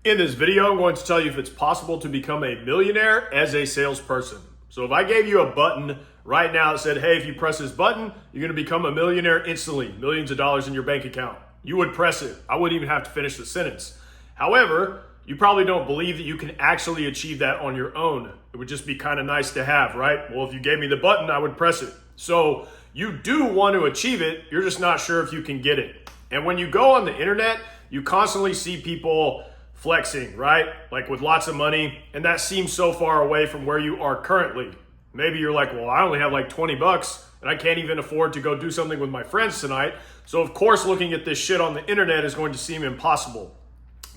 In this video, I'm going to tell you if it's possible to become a millionaire as a salesperson. So if I gave you a button right now that said, hey, if you press this button, you're going to become a millionaire instantly, millions of dollars in your bank account, you would press it. I wouldn't even have to finish the sentence. However, you probably don't believe that you can actually achieve that on your own. It would just be kind of nice to have, right? Well, if you gave me the button, I would press it. So you do want to achieve it. You're just not sure if you can get it. And when you go on the internet, you constantly see people flexing, right? Like with lots of money. And that seems so far away from where you are currently. Maybe you're like, well, I only have like 20 bucks and I can't even afford to go do something with my friends tonight. So of course, looking at this shit on the internet is going to seem impossible.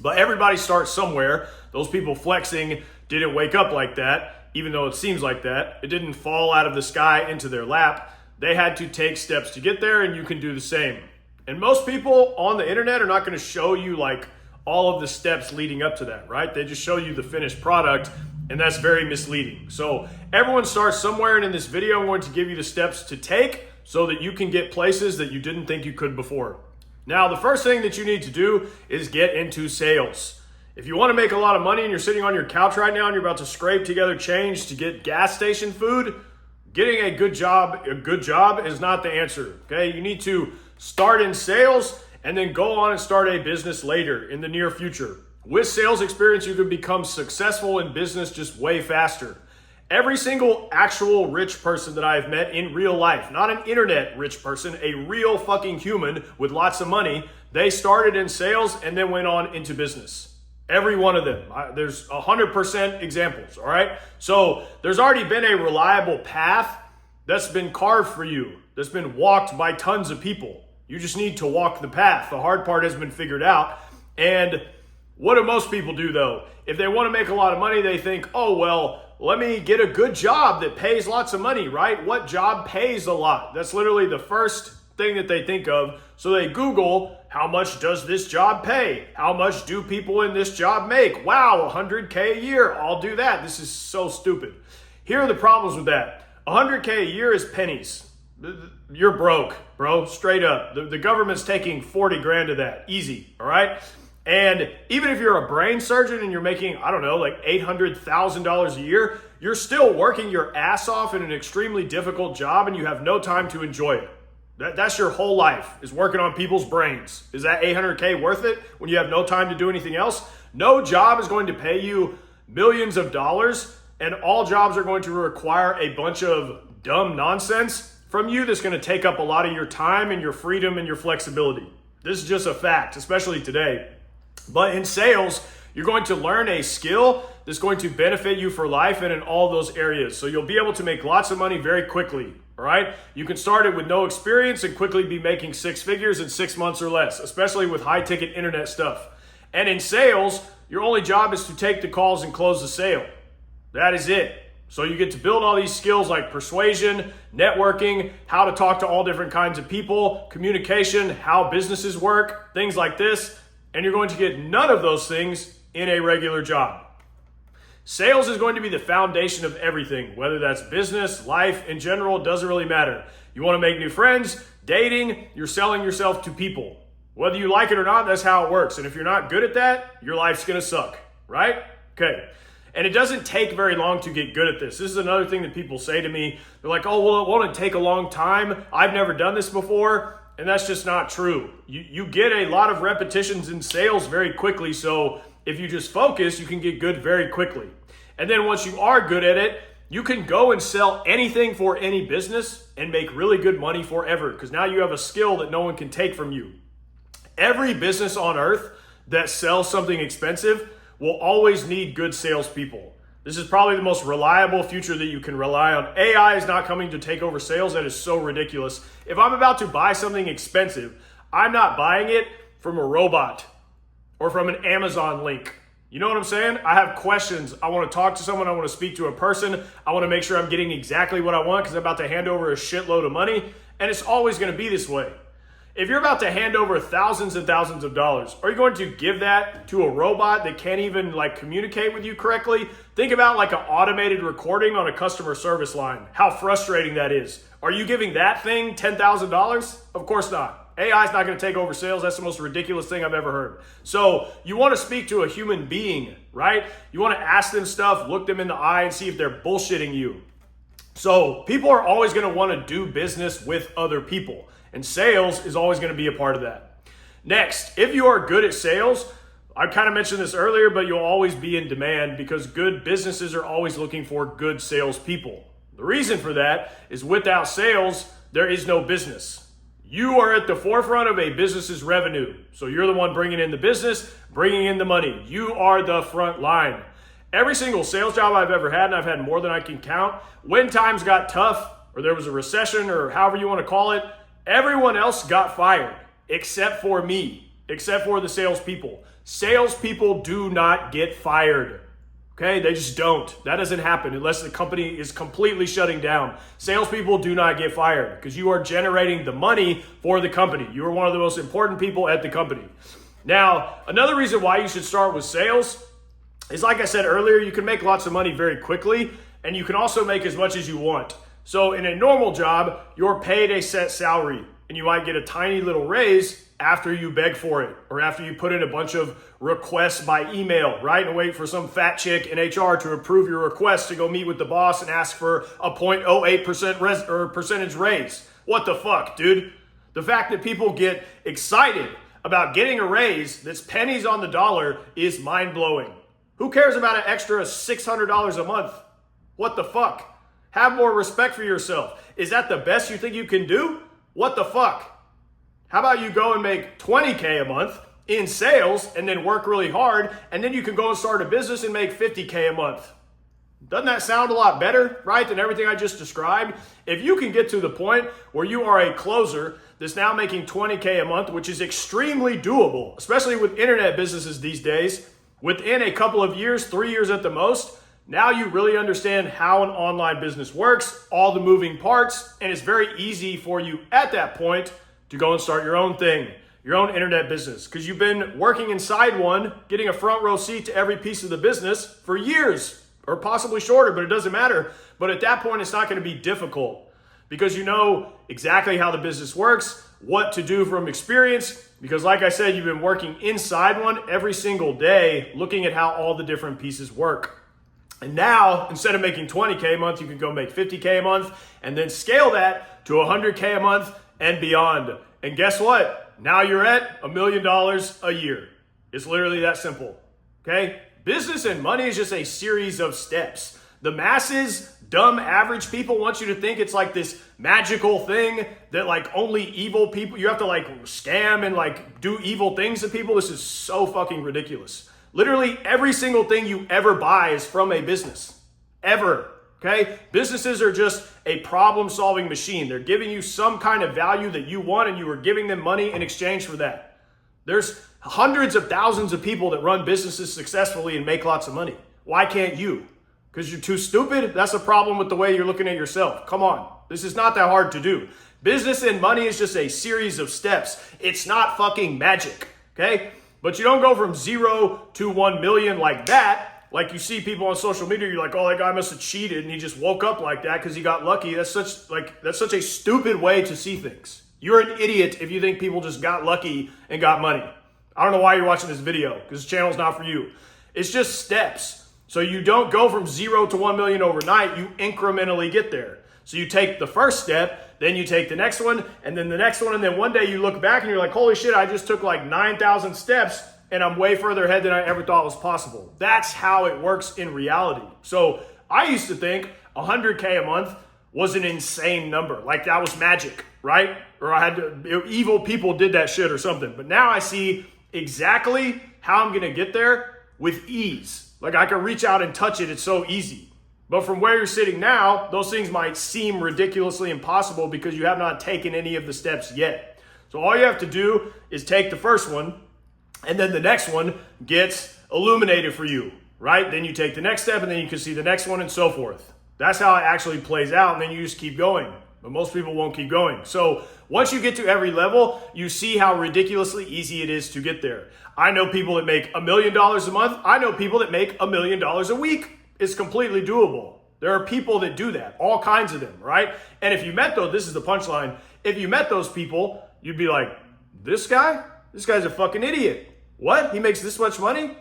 But everybody starts somewhere. Those people flexing didn't wake up like that, even though it seems like that. It didn't fall out of the sky into their lap. They had to take steps to get there, and you can do the same. And most people on the internet are not going to show you like all of the steps leading up to that, right? They just show you the finished product, and that's very misleading. So everyone starts somewhere, and in this video, I'm going to give you the steps to take so that you can get places that you didn't think you could before. Now, the first thing that you need to do is get into sales. If you want to make a lot of money and you're sitting on your couch right now and you're about to scrape together change to get gas station food, getting a good job is not the answer, okay? You need to start in sales and then go on and start a business later in the near future. With sales experience, you can become successful in business just way faster. Every single actual rich person that I've met in real life, not an internet rich person, a real fucking human with lots of money, they started in sales and then went on into business. Every one of them. There's 100% examples, all right? So there's already been a reliable path that's been carved for you, that's been walked by tons of people. You just need to walk the path. The hard part has been figured out. And what do most people do though? If they want to make a lot of money, they think, oh, well, let me get a good job that pays lots of money, right? What job pays a lot? That's literally the first thing that they think of. So they Google, how much does this job pay? How much do people in this job make? Wow, 100K a year. I'll do that. This is so stupid. Here are the problems with that. 100K a year is pennies. You're broke, bro, straight up. The government's taking 40 grand of that, easy, all right? And even if you're a brain surgeon and you're making, I don't know, like $800,000 a year, you're still working your ass off in an extremely difficult job and you have no time to enjoy it. That's your whole life, is working on people's brains. Is that 800K worth it when you have no time to do anything else? No job is going to pay you millions of dollars, and all jobs are going to require a bunch of dumb nonsense from you that's going to take up a lot of your time and your freedom and your flexibility. This is just a fact, especially today. But in sales, you're going to learn a skill that's going to benefit you for life and in all those areas. So you'll be able to make lots of money very quickly, all right? You can start it with no experience and quickly be making six figures in 6 months or less, especially with high-ticket internet stuff. And in sales, your only job is to take the calls and close the sale. That is it. So you get to build all these skills like persuasion, networking, how to talk to all different kinds of people, communication, how businesses work, things like this. And you're going to get none of those things in a regular job. Sales is going to be the foundation of everything, whether that's business, life, in general, it doesn't really matter. You want to make new friends, dating, you're selling yourself to people. Whether you like it or not, that's how it works. And if you're not good at that, your life's going to suck, right? Okay. And it doesn't take very long to get good at this. This is another thing that people say to me. They're like, oh, well, it won't take a long time. I've never done this before. And that's just not true. You get a lot of repetitions in sales very quickly. So if you just focus, you can get good very quickly. And then once you are good at it, you can go and sell anything for any business and make really good money forever, because now you have a skill that no one can take from you. Every business on earth that sells something expensive will always need good salespeople. This is probably the most reliable future that you can rely on. AI is not coming to take over sales. That is so ridiculous. If I'm about to buy something expensive, I'm not buying it from a robot or from an Amazon link. You know what I'm saying? I have questions. I want to talk to someone. I want to speak to a person. I want to make sure I'm getting exactly what I want because I'm about to hand over a shitload of money. And it's always going to be this way. If you're about to hand over thousands and thousands of dollars, are you going to give that to a robot that can't even like communicate with you correctly? Think about like an automated recording on a customer service line. How frustrating that is. Are you giving that thing $10,000? Of course not. AI is not going to take over sales. That's the most ridiculous thing I've ever heard. So you want to speak to a human being, right? You want to ask them stuff, look them in the eye and see if they're bullshitting you. So people are always going to want to do business with other people, and sales is always going to be a part of that. Next, if you are good at sales, I kind of mentioned this earlier, but you'll always be in demand because good businesses are always looking for good salespeople. The reason for that is without sales, there is no business. You are at the forefront of a business's revenue. So you're the one bringing in the business, bringing in the money. You are the front line. Every single sales job I've ever had, and I've had more than I can count, when times got tough or there was a recession or however you want to call it, everyone else got fired except for me, except for the salespeople. Salespeople do not get fired. Okay, they just don't. That doesn't happen unless the company is completely shutting down. Salespeople do not get fired because you are generating the money for the company. You are one of the most important people at the company. Now, another reason why you should start with sales is, like I said earlier, you can make lots of money very quickly, and you can also make as much as you want. So in a normal job, you're paid a set salary, and you might get a tiny little raise after you beg for it or after you put in a bunch of requests by email, right? And wait for some fat chick in HR to approve your request to go meet with the boss and ask for a 0.08% percentage raise. What the fuck, dude? The fact that people get excited about getting a raise that's pennies on the dollar is mind-blowing. Who cares about an extra $600 a month? What the fuck? Have more respect for yourself. Is that the best you think you can do? What the fuck? How about you go and make $20K a month in sales and then work really hard, and then you can go and start a business and make $50K a month? Doesn't that sound a lot better, right, than everything I just described? If you can get to the point where you are a closer that's now making $20K a month, which is extremely doable, especially with internet businesses these days, within a couple of years, 3 years at the most, now you really understand how an online business works, all the moving parts, and it's very easy for you at that point to go and start your own thing, your own internet business, because you've been working inside one, getting a front row seat to every piece of the business for years, or possibly shorter, but it doesn't matter. But at that point, it's not going to be difficult because you know exactly how the business works, what to do from experience, because like I said, you've been working inside one every single day, looking at how all the different pieces work. And now, instead of making $20K a month, you can go make $50K a month and then scale that to $100K a month and beyond. And guess what? Now you're at $1 million a year. It's literally that simple. Okay? Business and money is just a series of steps. The masses, dumb, average people want you to think it's like this magical thing that like only evil people, you have to like scam and like do evil things to people. This is so fucking ridiculous. Literally every single thing you ever buy is from a business. Ever. Okay? Businesses are just a problem-solving machine. They're giving you some kind of value that you want, and you are giving them money in exchange for that. There's hundreds of thousands of people that run businesses successfully and make lots of money. Why can't you? Because you're too stupid? That's a problem with the way you're looking at yourself. Come on. This is not that hard to do. Business and money is just a series of steps. It's not fucking magic. Okay? But you don't go from 0 to 1 million like that. Like you see people on social media, you're like, oh, that guy must have cheated and he just woke up like that because he got lucky. That's such a stupid way to see things. You're an idiot if you think people just got lucky and got money. I don't know why you're watching this video because this channel's not for you. It's just steps. So you don't go from 0 to 1 million overnight. You incrementally get there. So you take the first step, then you take the next one, and then the next one, and then one day you look back and you're like, holy shit, I just took like 9,000 steps and I'm way further ahead than I ever thought was possible. That's how it works in reality. So I used to think 100K a month was an insane number. Like that was magic, right? Or evil people did that shit or something. But now I see exactly how I'm going to get there with ease. Like I can reach out and touch it. It's so easy. But from where you're sitting now, those things might seem ridiculously impossible because you have not taken any of the steps yet. So all you have to do is take the first one, and then the next one gets illuminated for you, right? Then you take the next step, and then you can see the next one and so forth. That's how it actually plays out, and then you just keep going. But most people won't keep going. So once you get to every level, you see how ridiculously easy it is to get there. I know people that make $1 million a month. I know people that make $1 million a week. It's completely doable. There are people that do that, all kinds of them, right? And if you met those, this is the punchline. If you met those people, you'd be like, This guy's a fucking idiot. What? He makes this much money?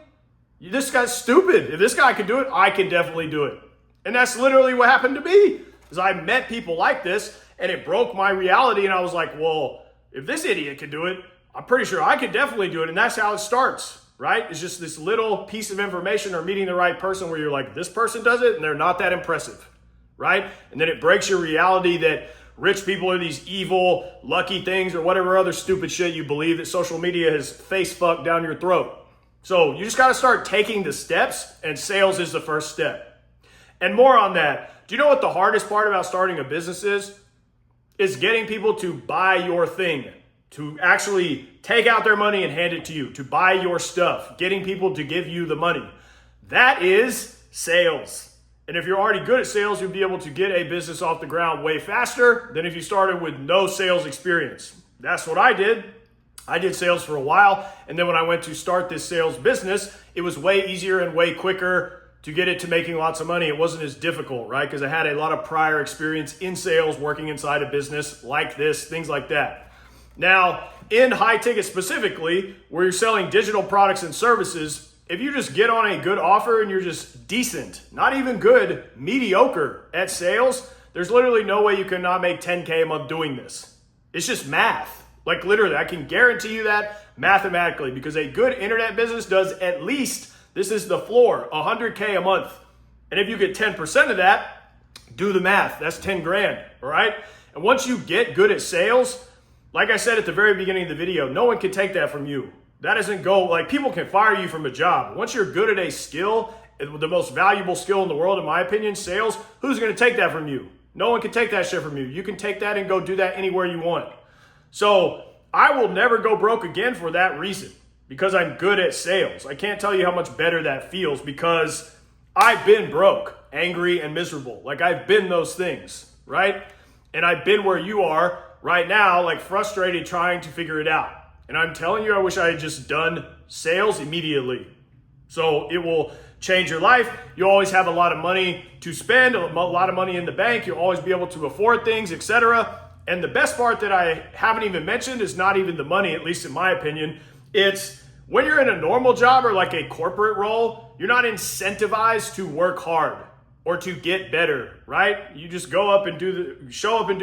This guy's stupid. If this guy can do it, I can definitely do it. And that's literally what happened to me. Is I met people like this and it broke my reality. And I was like, well, if this idiot can do it, I'm pretty sure I could definitely do it. And that's how it starts, right? It's just this little piece of information or meeting the right person where you're like, this person does it and they're not that impressive, right? And then it breaks your reality that rich people are these evil, lucky things or whatever other stupid shit you believe that social media has face fucked down your throat. So you just got to start taking the steps, and sales is the first step. And more on that. Do you know what the hardest part about starting a business is? Is getting people to buy your thing, to actually take out their money and hand it to you, to buy your stuff, getting people to give you the money. That is sales. And if you're already good at sales, you'll be able to get a business off the ground way faster than if you started with no sales experience. That's what I did. I did sales for a while, and then when I went to start this sales business, it was way easier and way quicker to get it to making lots of money. It wasn't as difficult, right? Because I had a lot of prior experience in sales, working inside a business like this, things like that. Now, in high ticket specifically, where you're selling digital products and services, if you just get on a good offer and you're just decent, not even good, mediocre at sales, there's literally no way you cannot make 10K a month doing this. It's just math. Like literally, I can guarantee you that mathematically, because a good internet business does at least, this is the floor, 100K a month. And if you get 10% of that, do the math, that's 10 grand, all right? And once you get good at sales, like I said at the very beginning of the video, no one can take that from you. That doesn't go, like people can fire you from a job. Once you're good at a skill, the most valuable skill in the world, in my opinion, sales, who's gonna take that from you? No one can take that shit from you. You can take that and go do that anywhere you want. So I will never go broke again for that reason, because I'm good at sales. I can't tell you how much better that feels, because I've been broke, angry, and miserable. Like I've been those things, right? And I've been where you are right now, like frustrated trying to figure it out. And I'm telling you, I wish I had just done sales immediately. So it will change your life. You always have a lot of money to spend, a lot of money in the bank. You'll always be able to afford things, etc. And the best part that I haven't even mentioned is not even the money, at least in my opinion. It's when you're in a normal job or like a corporate role, you're not incentivized to work hard or to get better, right? You just show up and do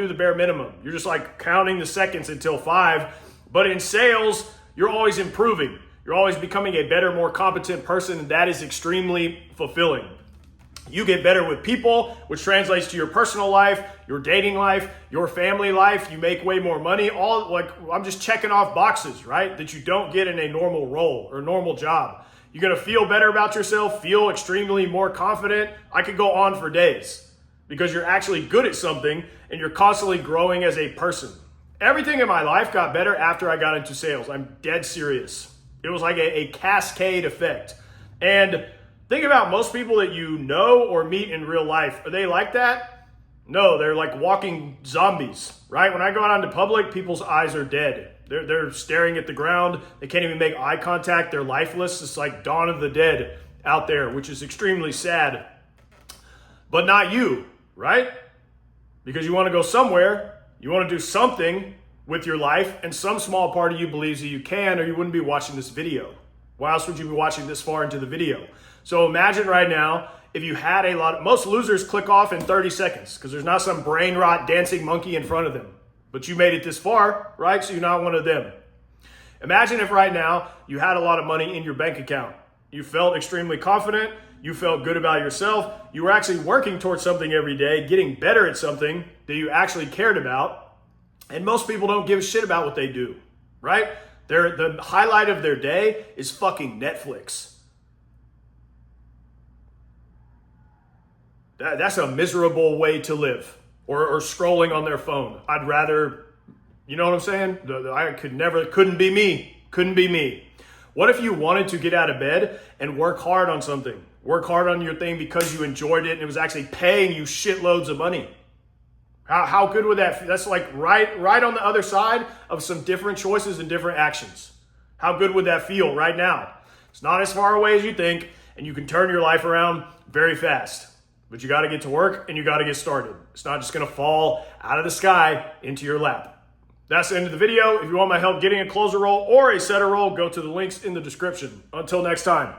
the bare minimum. You're just like counting the seconds until 5. But in sales, you're always improving. You're always becoming a better, more competent person, and that is extremely fulfilling. You get better with people, which translates to your personal life, your dating life, your family life. You make way more money. I'm just checking off boxes, right? That you don't get in a normal role or normal job. You're going to feel better about yourself, feel extremely more confident. I could go on for days because you're actually good at something and you're constantly growing as a person. Everything in my life got better after I got into sales. I'm dead serious. It was like a cascade effect. And think about most people that you know or meet in real life. Are they like that? No, they're like walking zombies, right? When I go out into public, people's eyes are dead. They're staring at the ground. They can't even make eye contact. They're lifeless. It's like Dawn of the Dead out there, which is extremely sad. But not you, right? Because you want to go somewhere. You want to do something with your life, and some small part of you believes that you can, or you wouldn't be watching this video. Why else would you be watching this far into the video? So imagine right now, if you had most losers click off in 30 seconds because there's not some brain rot dancing monkey in front of them. But you made it this far, right? So you're not one of them. Imagine if right now you had a lot of money in your bank account. You felt extremely confident. You felt good about yourself. You were actually working towards something every day, getting better at something that you actually cared about. And most people don't give a shit about what they do, right? The highlight of their day is fucking Netflix. That's a miserable way to live, or scrolling on their phone. I'd rather, you know what I'm saying? Couldn't be me. What if you wanted to get out of bed and work hard on something? Work hard on your thing because you enjoyed it and it was actually paying you shitloads of money. How good would that feel? That's like right on the other side of some different choices and different actions. How good would that feel right now? It's not as far away as you think, and you can turn your life around very fast. But you got to get to work and you got to get started. It's not just going to fall out of the sky into your lap. That's the end of the video. If you want my help getting a closer role or a setter role, go to the links in the description. Until next time.